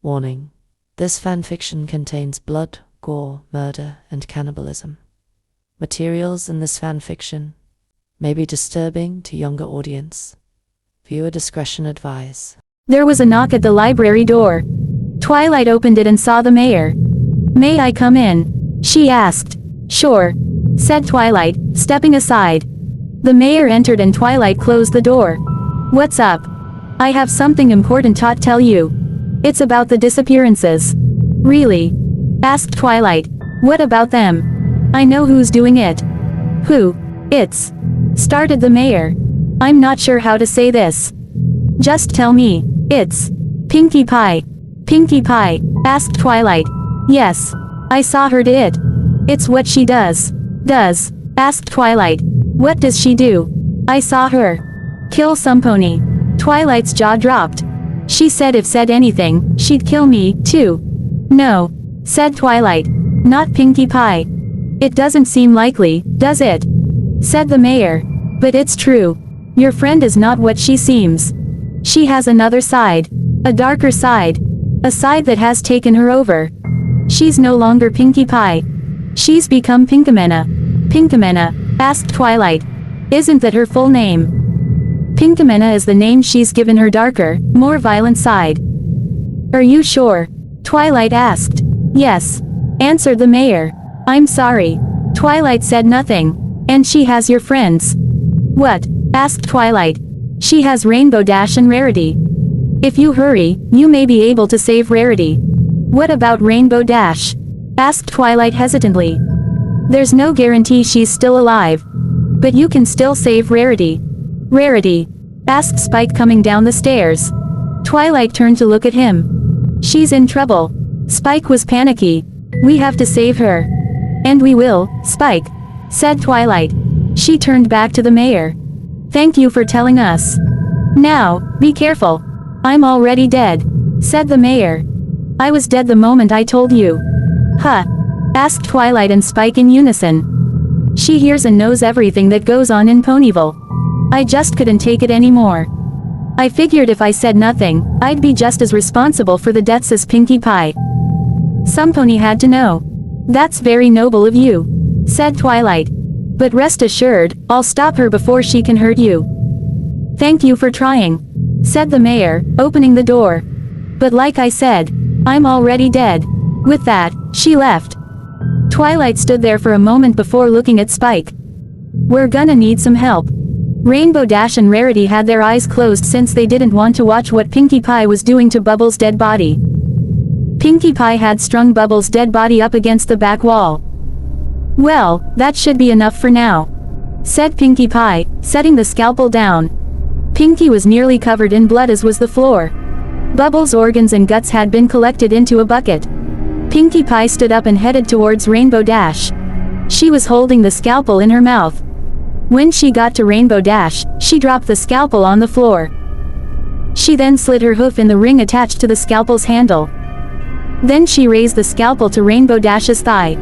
Warning: this fanfiction contains blood, gore, murder, and cannibalism. Materials in this fanfiction may be disturbing to younger audience. Viewer discretion advised. There was a knock at the library door. Twilight opened it and saw the mayor. "May I come in?" she asked. "Sure," said Twilight, stepping aside. The mayor entered and Twilight closed the door. "What's up?" "I have something important to tell you. It's about the disappearances." "Really?" asked Twilight. "What about them?" "I know who's doing it." "Who?" "It's," started the mayor. "I'm not sure how to say this." "Just tell me." "It's Pinkie Pie." "Pinkie Pie?" asked Twilight. "Yes. I saw her do it." "It's what she does." "Does?" asked Twilight. "What does she do?" "I saw her kill some pony." Twilight's jaw dropped. "She said if said anything, she'd kill me, too." "No," said Twilight. "Not Pinkie Pie." "It doesn't seem likely, does it?" said the mayor. "But it's true. Your friend is not what she seems. She has another side. A darker side. A side that has taken her over. She's no longer Pinkie Pie. She's become pinkamena." "Pinkamena?" asked Twilight. "Isn't that her full name?" "Pinkamena is the name she's given her darker, more violent side." "Are you sure?" Twilight asked. "Yes," answered the mayor. "I'm sorry." Twilight said nothing. "And she has your friends." "What?" asked Twilight. "She has Rainbow Dash and Rarity. If you hurry, you may be able to save Rarity." "What about Rainbow Dash?" asked Twilight hesitantly. "There's no guarantee she's still alive. But you can still save Rarity." "Rarity?" asked Spike coming down the stairs. Twilight turned to look at him. "She's in trouble." Spike was panicky. "We have to save her." "And we will, Spike," said Twilight. She turned back to the mayor. "Thank you for telling us. Now, be careful." "I'm already dead," said the mayor. "I was dead the moment I told you." "Huh?" asked Twilight and Spike in unison. "She hears and knows everything that goes on in Ponyville. I just couldn't take it anymore. I figured if I said nothing, I'd be just as responsible for the deaths as Pinkie Pie. Some pony had to know." "That's very noble of you," said Twilight. "But rest assured, I'll stop her before she can hurt you." "Thank you for trying," said the mayor, opening the door. "But like I said, I'm already dead." With that, she left. Twilight stood there for a moment before looking at Spike. "We're gonna need some help." Rainbow Dash and Rarity had their eyes closed since they didn't want to watch what Pinkie Pie was doing to Bubbles' dead body. Pinkie Pie had strung Bubbles' dead body up against the back wall. "Well, that should be enough for now," said Pinkie Pie, setting the scalpel down. Pinkie was nearly covered in blood as was the floor. Bubbles' organs and guts had been collected into a bucket. Pinkie Pie stood up and headed towards Rainbow Dash. She was holding the scalpel in her mouth. When she got to Rainbow Dash, she dropped the scalpel on the floor. She then slid her hoof in the ring attached to the scalpel's handle. Then she raised the scalpel to Rainbow Dash's thigh.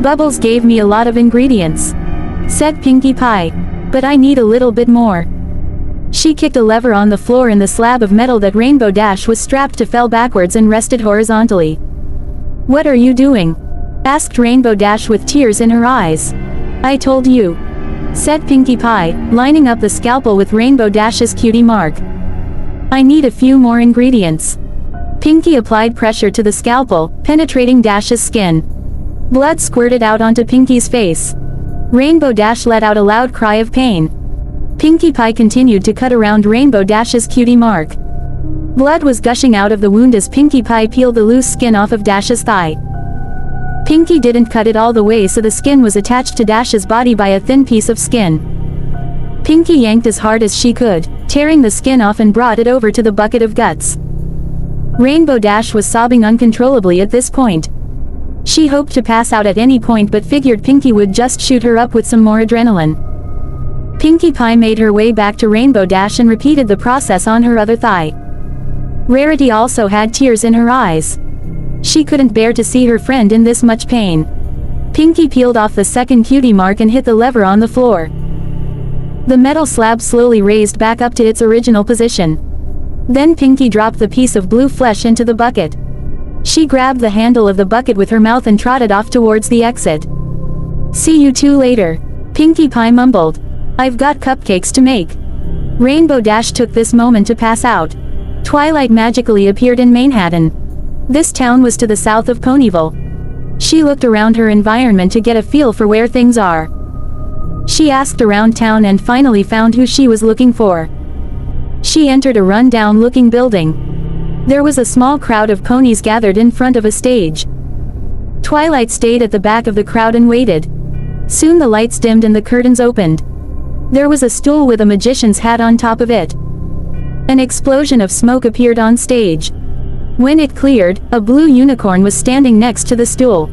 "Bubbles gave me a lot of ingredients," said Pinkie Pie. "But I need a little bit more." She kicked a lever on the floor and the slab of metal that Rainbow Dash was strapped to fell backwards and rested horizontally. "What are you doing?" asked Rainbow Dash with tears in her eyes. "I told you," said Pinkie Pie, lining up the scalpel with Rainbow Dash's cutie mark. "I need a few more ingredients." Pinkie applied pressure to the scalpel, penetrating Dash's skin. Blood squirted out onto Pinkie's face. Rainbow Dash let out a loud cry of pain. Pinkie Pie continued to cut around Rainbow Dash's cutie mark. Blood was gushing out of the wound as Pinkie Pie peeled the loose skin off of Dash's thigh. Pinkie didn't cut it all the way, so the skin was attached to Dash's body by a thin piece of skin. Pinkie yanked as hard as she could, tearing the skin off and brought it over to the bucket of guts. Rainbow Dash was sobbing uncontrollably at this point. She hoped to pass out at any point but figured Pinkie would just shoot her up with some more adrenaline. Pinkie Pie made her way back to Rainbow Dash and repeated the process on her other thigh. Rarity also had tears in her eyes. She couldn't bear to see her friend in this much pain. Pinkie peeled off the second cutie mark and hit the lever on the floor. The metal slab slowly raised back up to its original position. Then Pinkie dropped the piece of blue flesh into the bucket. She grabbed the handle of the bucket with her mouth and trotted off towards the exit. "See you two later," Pinkie Pie mumbled. "I've got cupcakes to make." Rainbow Dash took this moment to pass out. Twilight magically appeared in Manhattan. This town was to the south of Ponyville. She looked around her environment to get a feel for where things are. She asked around town and finally found who she was looking for. She entered a run-down-looking building. There was a small crowd of ponies gathered in front of a stage. Twilight stayed at the back of the crowd and waited. Soon the lights dimmed and the curtains opened. There was a stool with a magician's hat on top of it. An explosion of smoke appeared on stage. When it cleared, a blue unicorn was standing next to the stool.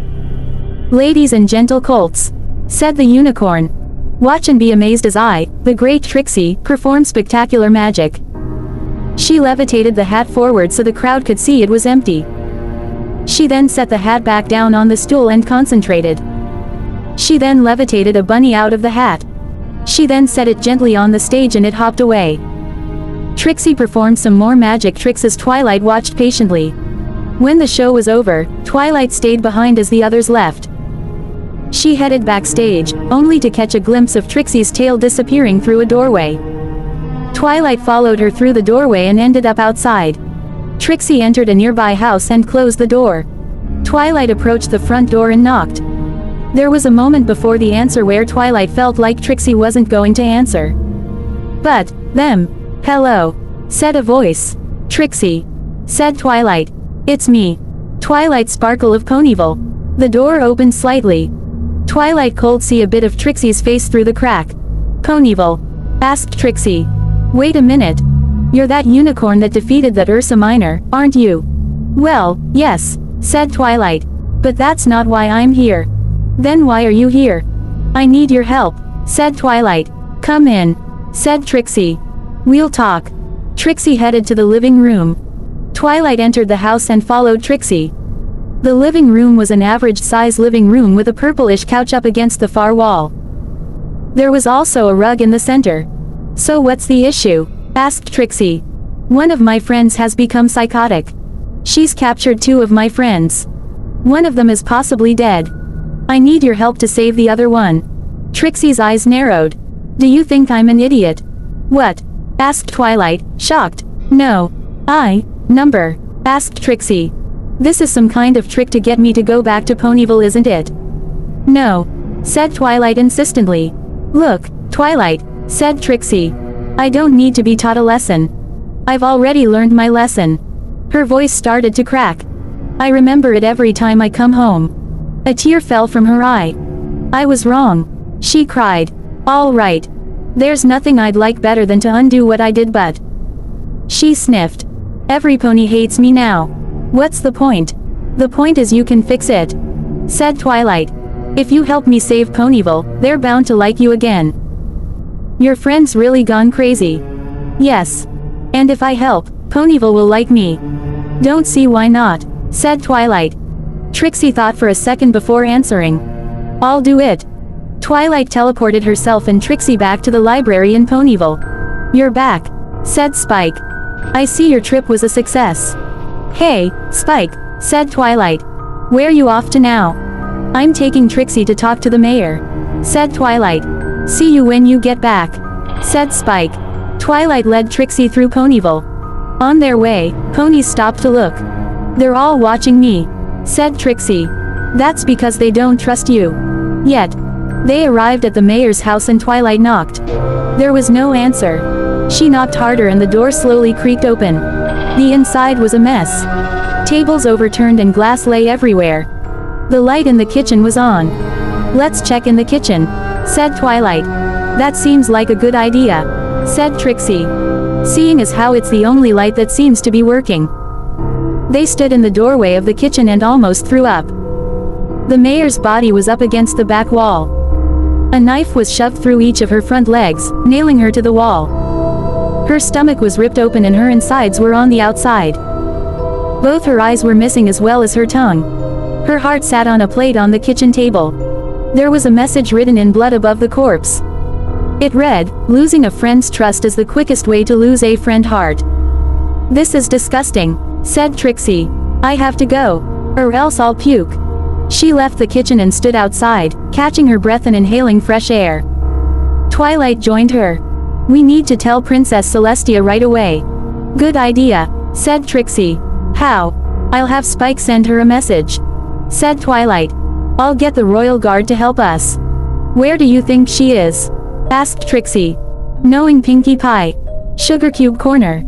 "Ladies and gentle colts," said the unicorn, "watch and be amazed as I, the great Trixie, perform spectacular magic." She levitated the hat forward so the crowd could see it was empty. She then set the hat back down on the stool and concentrated. She then levitated a bunny out of the hat. She then set it gently on the stage and it hopped away. Trixie performed some more magic tricks as Twilight watched patiently. When the show was over, Twilight stayed behind as the others left. She headed backstage, only to catch a glimpse of Trixie's tail disappearing through a doorway. Twilight followed her through the doorway and ended up outside. Trixie entered a nearby house and closed the door. Twilight approached the front door and knocked. There was a moment before the answer where Twilight felt like Trixie wasn't going to answer. But, them. "Hello," said a voice. "Trixie," said Twilight. "It's me. Twilight Sparkle of Ponyville." The door opened slightly. Twilight could see a bit of Trixie's face through the crack. "Ponyville?" asked Trixie. "Wait a minute. You're that unicorn that defeated that Ursa Minor, aren't you?" "Well, yes," said Twilight. "But that's not why I'm here." "Then why are you here?" "I need your help," said Twilight. "Come in," said Trixie. "We'll talk." Trixie headed to the living room. Twilight entered the house and followed Trixie. The living room was an average-size living room with a purplish couch up against the far wall. There was also a rug in the center. "So what's the issue?" asked Trixie. "One of my friends has become psychotic. She's captured two of my friends. One of them is possibly dead. I need your help to save the other one." Trixie's eyes narrowed. "Do you think I'm an idiot?" "What?" asked Twilight, shocked. "No. Number?" asked Trixie. "This is some kind of trick to get me to go back to Ponyville, isn't it?" "No," said Twilight insistently. "Look, Twilight," said Trixie. "I don't need to be taught a lesson. I've already learned my lesson." Her voice started to crack. "I remember it every time I come home." A tear fell from her eye. "I was wrong," she cried. "All right. There's nothing I'd like better than to undo what I did, but..." She sniffed. "Every pony hates me now. What's the point?" "The point is you can fix it," said Twilight. "If you help me save Ponyville, they're bound to like you again." "Your friend's really gone crazy." "Yes. And if I help, Ponyville will like me." "Don't see why not," said Twilight. Trixie thought for a second before answering. "I'll do it." Twilight teleported herself and Trixie back to the library in Ponyville. "You're back," said Spike. "I see your trip was a success." "Hey, Spike," said Twilight. "Where you off to now?" "I'm taking Trixie to talk to the mayor," said Twilight. "See you when you get back," said Spike. Twilight led Trixie through Ponyville. On their way, ponies stopped to look. "They're all watching me," said Trixie. "That's because they don't trust you." Yet. They arrived at the mayor's house and Twilight knocked. There was no answer. She knocked harder and the door slowly creaked open. The inside was a mess. Tables overturned and glass lay everywhere. The light in the kitchen was on. "Let's check in the kitchen," said Twilight. "That seems like a good idea," said Trixie. "Seeing as how it's the only light that seems to be working." They stood in the doorway of the kitchen and almost threw up. The mayor's body was up against the back wall. A knife was shoved through each of her front legs, nailing her to the wall. Her stomach was ripped open and her insides were on the outside. Both her eyes were missing as well as her tongue. Her heart sat on a plate on the kitchen table. There was a message written in blood above the corpse. It read, "Losing a friend's trust is the quickest way to lose a friend heart." "This is disgusting," said Trixie. I have to go. Or else I'll puke. She left the kitchen and stood outside, catching her breath and inhaling fresh air. Twilight joined her. We need to tell Princess Celestia right away. Good idea, said Trixie. How? I'll have Spike send her a message, said Twilight. I'll get the royal guard to help us. Where do you think she is? Asked Trixie. Knowing Pinkie Pie. Sugar Cube Corner.